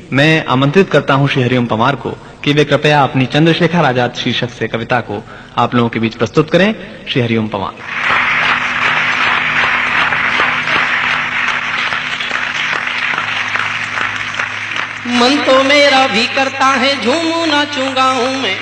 मैं आमंत्रित करता हूं श्री हरिओम पवार को कि वे कृपया अपनी चंद्रशेखर आजाद शीर्षक से कविता को आप लोगों के बीच प्रस्तुत करें। श्री हरिओम पवार। मन तो मेरा भी करता है झूमू नाचूं गाऊं मैं,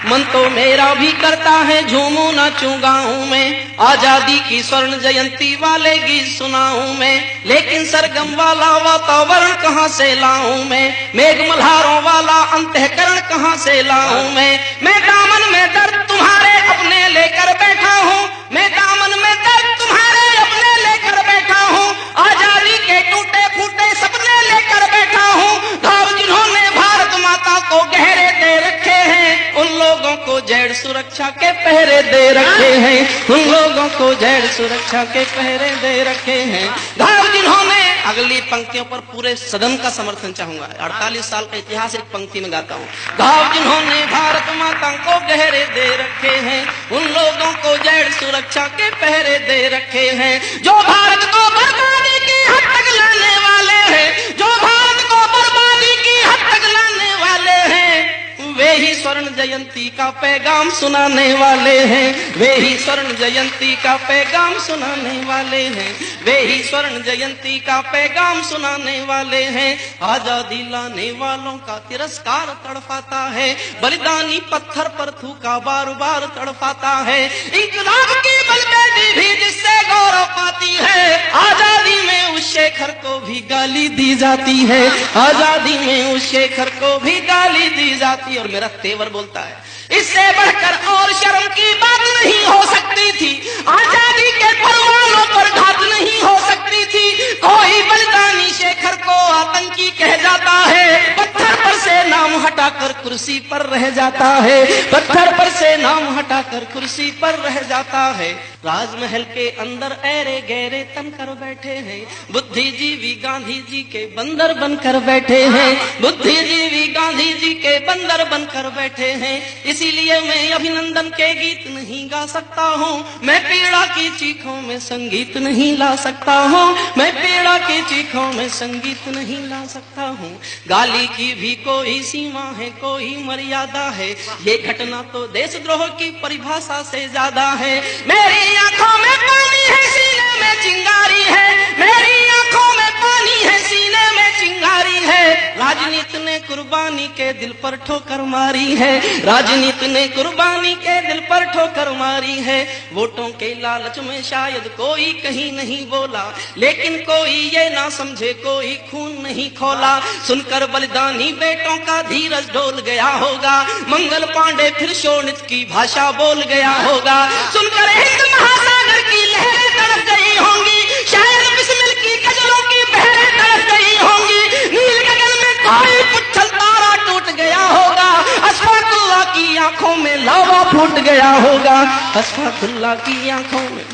मन तो मेरा भी करता है झूमू नाचूं गाऊं मैं, आजादी की स्वर्ण जयंती वाले गीत सुनाऊं मैं, लेकिन सरगम वाला वातावरण कहां से लाऊं मैं, मेघ मल्हारों वाला अंतःकरण कहां से लाऊं मैं दामन में दर्द तुम्हारे अपने लेकर बैठा हूं, मैं दामन में दर्द तुम्हारे अपने लेकर बैठा हूं, आजादी के टूटे फूटे सपने लेकर बैठा हूं, घाव जिन्होंने भारत माता को गहरे दे रखे हैं, उन लोगों को जेड सुरक्षा के पहरे दे रखे हैं, उन लोगों को जेड सुरक्षा के पहरे दे रखे हैं, घाव जिन्होंने। अगली पंक्तियों पर पूरे सदन का समर्थन चाहूंगा। 48 साल का इतिहास एक पंक्ति में गाता हूं। घाव जिन्होंने भारत माता को गहरे दे रखे हैं, उन लोगों को जेड सुरक्षा के पहरे दे रखे हैं, जो भारत को बर्बादी की हद तक लाने वाले हैं, जो भारत को बर्बादी की हद तक लाने वाले हैं, वे ही स्वर्ण जयंती का पैगाम सुनाने वाले हैं, वे ही स्वर्ण जयंती का पैगाम सुनाने वाले हैं, वे ही स्वर्ण जयंती का पैगाम सुनाने वाले हैं। आजादी लाने वालों का तिरस्कार तड़पाता है, बलिदानी पत्थर पर थूका बार बार तड़पाता है, इंकलाब की बलबेटी भी जिससे गौरव पाती है, आजादी में उस शेखर को भी गाली दी जाती है, आजादी में उस शेखर को भी गाली दी जाती है। और मेरा तेवर बोलता है, इससे बढ़कर और शर्म की बात नहीं हो सकती थी, आजादी के परवानों पर घात नहीं हो सकती थी, कोई बलिदानी शेखर को आतंकी कह जाता है, पत्थर पर से नाम हटाकर कुर्सी पर रह जाता है, पत्थर पर से नाम हटाकर कुर्सी पर रह जाता है। राजमहल के अंदर ऐरे गहरे तन कर बैठे हैं, बुद्धिजीवी गांधी जी के बंदर बनकर बैठे हैं, बुद्धिजीवी गांधी जी के बंदर बनकर बैठे हैं, इसीलिए मैं अभिनंदन के गीत नहीं गा सकता हूँ, मैं पीड़ा की चीखों में संगीत नहीं ला सकता हूँ, मैं पीड़ा की चीखों में संगीत नहीं ला सकता हूँ। गाली की भी कोई सीमा है, कोई मर्यादा है, ये घटना तो देशद्रोह की परिभाषा से ज्यादा है। मेरी आंखों में पानी है, सीने में चिंगारी है, मेरी आंखों में पानी है, सीने में चिंगारी है, राजनीति ने कुर्बानी के दिल पर ठोकर मारी है, राजनीति ने कुर्बानी के दिल पर ठोकर मारी है। वोटों के लालच में शायद कोई कहीं नहीं बोला, लेकिन कोई ये ना समझे कोई खून नहीं खोला, सुनकर बलिदानी बेटों का धीरज डोल गया होगा, मंगल पांडे फिर शोणित की भाषा बोल गया होगा, सुनकर हिंद महासागर की लहरें तड़प गई होंगी, शायद बिस्मिल की गजलों की बहरें तड़प गई होंगी, नील गगन में कोई पुच्छल तारा टूट गया होगा, अशफाकुल्लाह की आंखों में लावा फूट गया होगा, अशफाकुल्लाह की आंखों में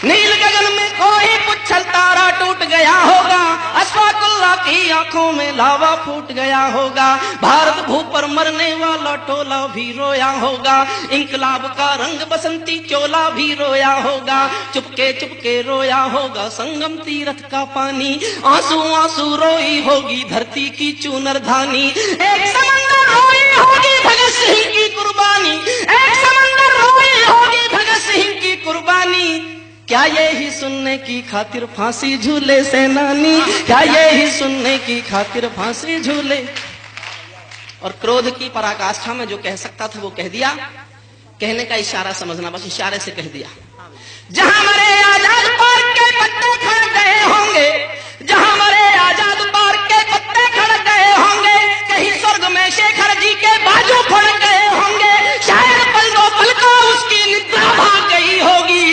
नील गगन में कोई पुच्छल तारा टूट गया होगा, अशफाकुल्लाह की आंखों में लावा फूट गया होगा, भारत भू पर मरने वाला टोला भी रोया होगा, इंकलाब का रंग बसंती चोला भी रोया होगा, चुपके चुपके रोया होगा संगम तीरथ का पानी, आंसू आंसू रोई होगी धरती की चूनर धानी, एक समंदर रोई होगी भगत सिंह की कुर्बानी, एक समंदर रोई होगी भगत सिंह की कुर्बानी। क्या ये ही सुनने की खातिर फांसी झूले सेनानी, क्या ये ही सुनने की खातिर फांसी झूले। और क्रोध की पराकाष्ठा में जो कह सकता था वो कह दिया, कहने का इशारा समझना, बस इशारे से कह दिया। जहां मरे आजाद पार्क के पत्ते खड़ गए होंगे, जहां मरे आजाद पार्क के पत्ते खड़ गए होंगे, कहीं स्वर्ग में शेखर जी के बाजू फड़ गए होंगे, शायद पल दो पल को उसकी निद्रा भाग गई होगी,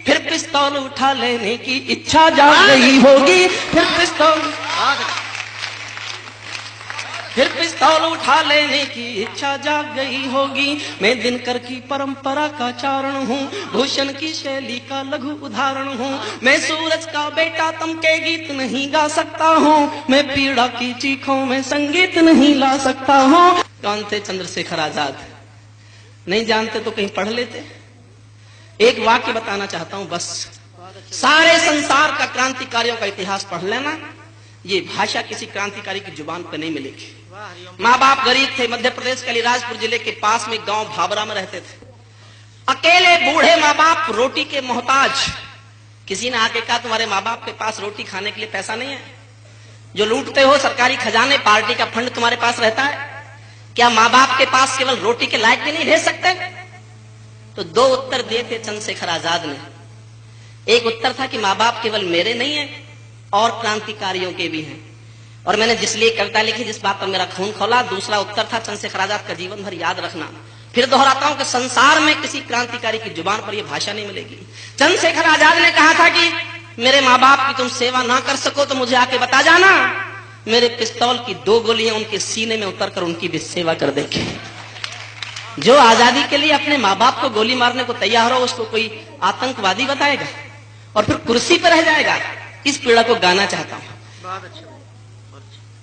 फिर पिस्तौल उठा लेने की इच्छा जाग गई होगी, फिर पिस्तौल उठा लेने की इच्छा जाग गई होगी। मैं दिनकर की परंपरा का चारण हूँ, भूषण की शैली का लघु उदाहरण हूँ, मैं सूरज का बेटा तम के गीत नहीं गा सकता हूँ, मैं पीड़ा की चीखों में संगीत नहीं ला सकता हूँ। कौन थे चंद्रशेखर आजाद? नहीं जानते तो कहीं पढ़ लेते। एक वाक्य बताना चाहता हूं बस, सारे संसार का क्रांतिकारियों का इतिहास पढ़ लेना, ये भाषा किसी क्रांतिकारी की जुबान पर नहीं मिलेगी। माँ बाप गरीब थे, मध्य प्रदेश के अलीराजपुर जिले के पास में गांव भाबरा में रहते थे। अकेले बूढ़े माँ बाप, रोटी के मोहताज। किसी ने आके कहा तुम्हारे माँ बाप के पास रोटी खाने के लिए पैसा नहीं है? जो लूटते हो सरकारी खजाने, पार्टी का फंड तुम्हारे पास रहता है, क्या माँ बाप के पास केवल रोटी के लायक भी नहीं भेज सकते? तो दो उत्तर दिए थे चंद्रशेखर आजाद ने। एक उत्तर था कि माँ बाप केवल मेरे नहीं है और क्रांतिकारियों के भी हैं, और मैंने जिसलिए कविता लिखी जिस बात पर मेरा खून खौला। दूसरा उत्तर था चंद्रशेखर आजाद का जीवन भर याद रखना। फिर दोहराता हूं कि संसार में किसी क्रांतिकारी की जुबान पर यह भाषा नहीं मिलेगी। चंद्रशेखर आजाद ने कहा था कि मेरे माँ बाप की तुम सेवा ना कर सको तो मुझे आके बता जाना, मेरे पिस्तौल की 2 गोलियां उनके सीने में उतरकर उनकी भी सेवा कर देंगे। जो आजादी के लिए अपने माँ बाप को गोली मारने को तैयार हो उसको कोई आतंकवादी बताएगा और फिर कुर्सी पर रह जाएगा। इस पीड़ा को गाना चाहता हूं।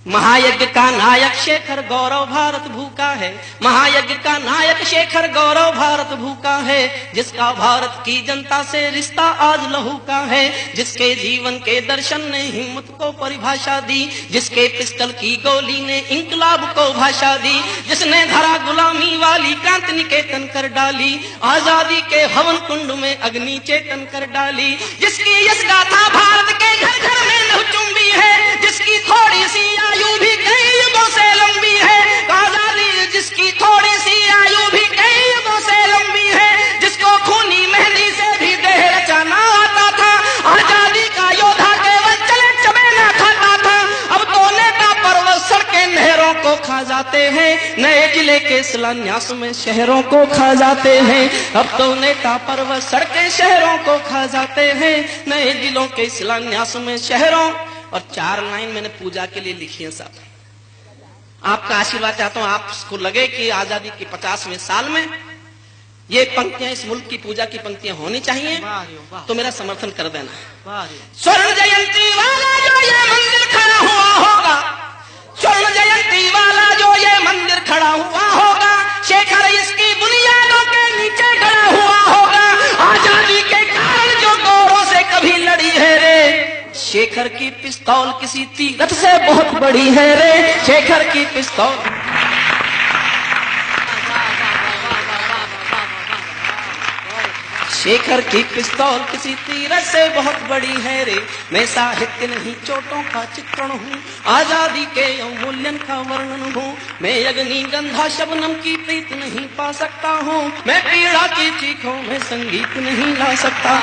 महायज्ञ का नायक शेखर गौरव भारत भूखा है, महायज्ञ का नायक शेखर गौरव भारत भूखा है, जिसका भारत की जनता से रिश्ता आज लहू का है, जिसके जीवन के दर्शन ने हिम्मत को परिभाषा दी, जिसके पिस्टल की गोली ने इंकलाब को भाषा दी, जिसने धरा गुलामी वाली क्रांति निकेतन कर डाली, आजादी के हवन कुंड में अग्नि चेतन कर डाली, जिसकी यश गाथा भारत के घर घर में नहुचुंबी है, जिसकी थोड़ी सी आयु भी कई युगों से लंबी है, आजादी जिसकी थोड़ी सी आयु भी कई युगों से लंबी है, जिसको खूनी मेहंदी से भी देह रचाना आता था, आजादी का योद्धा केवल चले चबेना खाता था। अब तो नेता पर्वत सड़कें नहरों को खा जाते हैं, नए जिले के शिलान्यास में शहरों को खा जाते हैं। अब तो नेता पर्वत सड़कें शहरों को खा जाते हैं, नए जिलों के शिलान्यास में शहरों। और 4 लाइन मैंने पूजा के लिए लिखी है साहब। आपका आशीर्वाद चाहता हूं, आपको लगे कि आजादी के 50वें साल में ये पंक्तियां इस मुल्क की पूजा की पंक्तियां होनी चाहिए, तो मेरा समर्थन कर देना। स्वर्ण जयंती वाला जो ये मंदिर खड़ा हुआ होगा, स्वर्ण जयंती वाला जो ये मंदिर खड़ा हुआ होगा, शेखर इसकी बुनियादों के नीचे खड़ा हुआ होगा। आजादी के कारण जो गौरों से कभी लड़ी है रे, शेखर की पिस्तौल किसी तीरथ से बहुत बड़ी है रे, शेखर की पिस्तौल। शेखर की पिस्तौल किसी तीरथ से बहुत बड़ी है रे, मैं साहित्य नहीं चोटों का चित्रण हूँ, आजादी के अवमूल्यन का वर्णन हूँ, मैं अग्नि गंधा शबनम की प्रीत नहीं पा सकता हूँ, मैं पीड़ा की चीखों में संगीत नहीं ला सकता।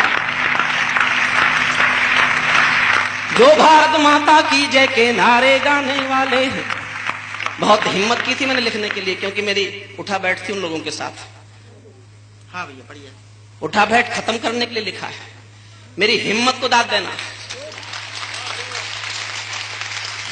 जो भारत माता की जय के नारे गाने वाले हैं। बहुत हिम्मत की थी मैंने लिखने के लिए, क्योंकि मेरी उठा बैठ थी उन लोगों के साथ। हाँ भैया बढ़िया, उठा बैठ खत्म करने के लिए लिखा है। मेरी हिम्मत को दाद देना।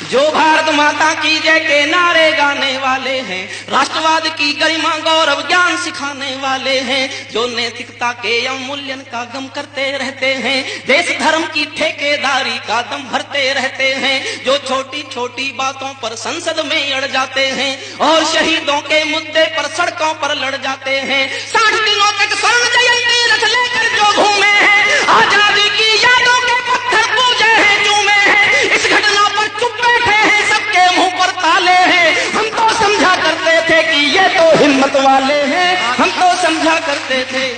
जो भारत माता की जय के नारे गाने वाले हैं, राष्ट्रवाद की गरिमा गौरव ज्ञान सिखाने वाले हैं, जो नैतिकता के अवमूल्यन का गम करते रहते हैं, देश धर्म की ठेकेदारी का दम भरते रहते हैं, जो छोटी छोटी बातों पर संसद में अड़ जाते हैं और शहीदों के मुद्दे पर सड़कों पर लड़ जाते हैं। 60 दिनों तक स्वर्ण जयंती रथ लेकर जो घूमे हैं, आजादी की यादों के पत्थर पूजे हैं, चूमे हैं, इस घटना पर चुप बैठे हैं, सबके मुंह पर ताले हैं। हम तो समझा करते थे कि ये तो हिम्मत वाले हैं, हम तो समझा करते थे।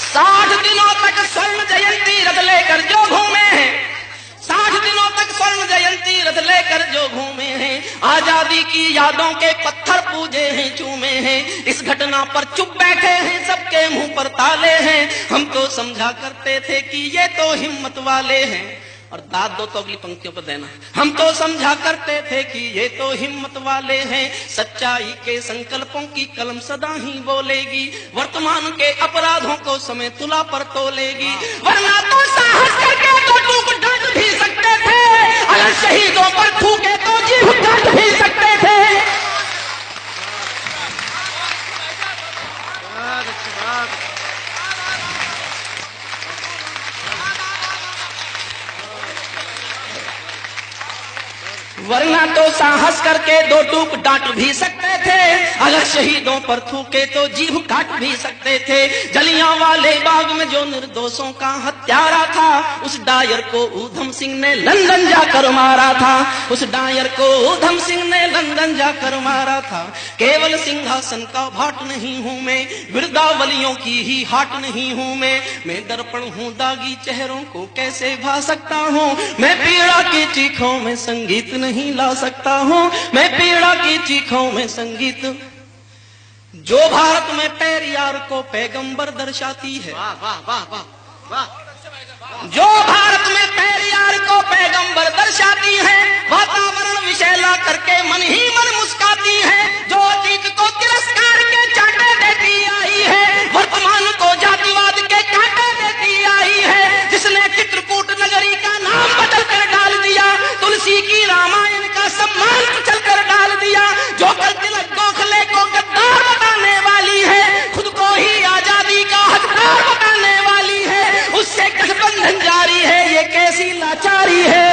साठ दिनों तक स्वर्ण जयंती रथ लेकर जो घूमे हैं, 60 दिनों तक स्वर्ण जयंती रथ लेकर जो घूमे हैं, आजादी की यादों के पत्थर पूजे हैं, चूमे हैं, इस घटना पर चुप बैठे हैं, सबके मुंह पर ताले हैं। हम तो समझा करते थे कि ये तो हिम्मत वाले हैं। और दाद दो तो अगली पंक्तियों पर देना। हम तो समझा करते थे कि ये तो हिम्मत वाले हैं, सच्चाई के संकल्पों की कलम सदा ही बोलेगी, वर्तमान के अपराधों को समय तुला पर तोलेगी, वरना तो साहस करके तो टूक डांट भी सकते थे, अगर शहीदों पर थूके तो जीभ काट भी सकते थे। वरना तो साहस करके दो टूक डांट भी सकते थे, अगर शहीदों पर थूके तो जीभ काट भी सकते थे। जलियांवाले बाग में जो निर्दोषों का हत्यारा था, उस डायर को ऊधम सिंह ने लंदन जाकर मारा था, उस डायर को ऊधम सिंह ने लंदन जाकर मारा था। केवल सिंहासन का भाट नहीं हूं मैं, वृद्धावलियों की ही हाट नहीं हूं मैं दर्पण हूं, दागी चेहरों को कैसे भा सकता हूं, मैं पीड़ा की चीखों में संगीत नहीं ला सकता हूं, मैं पीड़ा की चीखों में संगीत। जो भारत में पेरियार को पैगंबर दर्शाती है, वाह वाह वाह वाह वाह, जो भारत में पेरियार को पैगंबर दर्शाती है, वातावरण विषैला करके मन ही मन मुस्काती है, जो अतीत को तिरस्कार के चांटे देती आई है, वर्तमान को जातिवाद के कांटे देती आई है, जिसने चित्रकूट नगरी का नाम बदल कर डाल दिया, तुलसी की रामायण का सम्मान कुचल कर डाल दिया, जो कल तिलक गोखले को गद्दार बताने वाली है, खुद को ही आजादी का हकदार बताने वाली है, उससे गठबंधन जारी है, ये कैसी लाचारी है,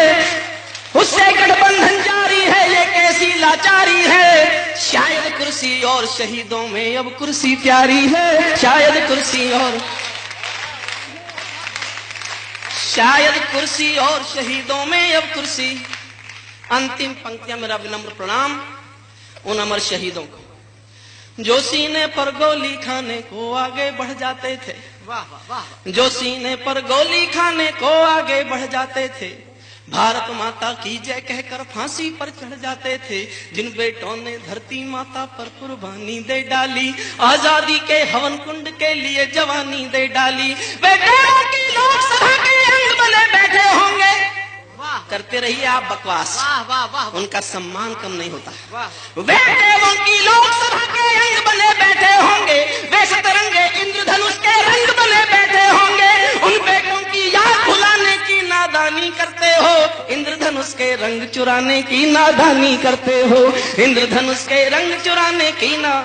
उससे गठबंधन जारी है, ये कैसी लाचारी है। शायद कुर्सी और शहीदों में अब कुर्सी प्यारी है, शायद कुर्सी और शहीदों में अब कुर्सी। अंतिम पंक्तियां, मेरा विनम्र प्रणाम उन अमर शहीदों को जो सीने पर गोली खाने को आगे बढ़ जाते थे, वाह वाह वाह, जो सीने पर गोली खाने को आगे बढ़ जाते थे, भारत माता की जय कहकर फांसी पर चढ़ जाते थे, जिन बेटों ने धरती माता पर कुर्बानी दे डाली, आजादी के हवन कुंड के लिए जवानी दे डाली, बेटों की लोकसभा के अंग बने बैठे होंगे। करते रहिए आप बकवास, वाह वाह वाह, उनका सम्मान कम नहीं होता। वाह वे देवों की लोकसभा के अंग बने बैठे होंगे, वे सतरंगे इंद्रधनुष के रंग बने बैठे होंगे, उन बेटों की याद भुलाने की नादानी करते हो, इंद्रधनुष के रंग चुराने की नादानी करते हो, इंद्रधनुष के रंग चुराने की ना।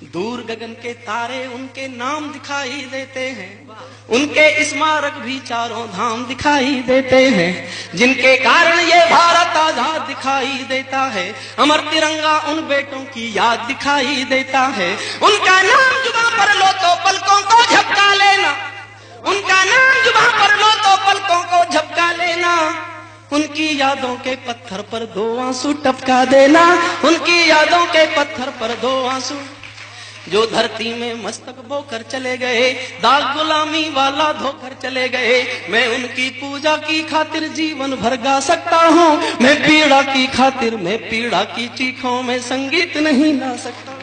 दूर गगन के तारे उनके नाम दिखाई देते हैं, उनके स्मारक भी चारों धाम दिखाई देते हैं, जिनके कारण ये भारत आजाद दिखाई देता है, अमर तिरंगा उन बेटों की याद दिखाई देता है, उनका नाम जुबां पर लो तो पलकों को झपका लेना, उनका नाम जुबां पर लो तो पलकों को झपका लेना, उनकी यादों के पत्थर पर दो आंसू टपका देना, उनकी यादों के पत्थर पर दो आंसू। जो धरती में मस्तक बोकर चले गए, दाग गुलामी वाला धोकर चले गए, मैं उनकी पूजा की खातिर जीवन भर गा सकता हूँ, मैं पीड़ा की खातिर, मैं पीड़ा की चीखों में संगीत नहीं गा सकता।